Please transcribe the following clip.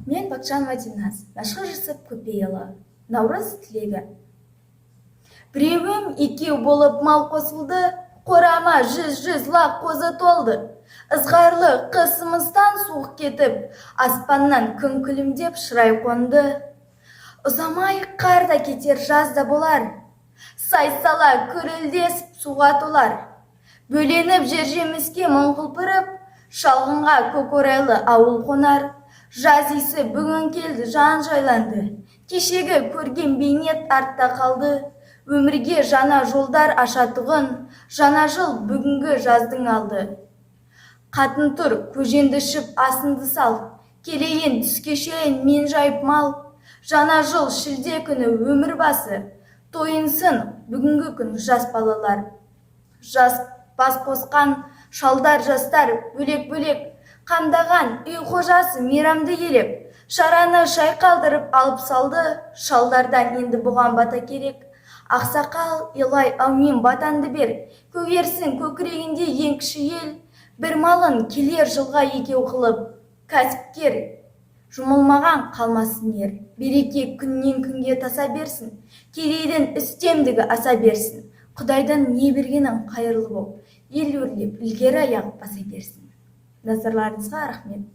Мен Бақытжан Мәдинас, Мәшһүр Жүсіп Көпейұлы. Наурыз тілегі. Біреуім екеу болып мал қосылды, қорама жүз лақ қозы толды. Ызғарлы қысымыздан суық кетіп, аспаннан күн күлімдеп шырай қонды. Ұзамай қар да кетер, жаз да болар, сай-сала күрілдесіп суға толар. Бөленіп жер-жеміске мұң құлпырып, шалғынға көкорайлы ауыл қонар. Жаз исі бүгін келді, жан жайланды, кешегі көрген бейнет артта қалды. Өмірге жаңа жолдар ашатұғын, жаңа жыл бүгінгі жаздың алды. Қатын тұр, көженді ішіп асынды сал, келейін түске шейін мен жайып мал. Жаңа жыл шілде күні өмір басы, тойынсын бүгінгі күн жас балалар. Жас бас қосқан шалдар жастар бөлек-бөлек, қамдаған үй қожасы мейрамды елеп, шараны шайқалдырып алып салды. Шалдардан енді бұған бата керек. Ақсақал, елай, әумин батанды бер, көгерсін көкірегінде ең кіші ел. Бір малын келер жылға екеу қылып, кәсіпкер жұмылмаған қалмасын ер. Береке күннен күнге таса берсін, кедейдің үстемдігі аса берсін. Құдайдан не бергенің қайырлы боп, ел өрлеп ілгері аяқ баса берсін. Назарларыңызға рахмет.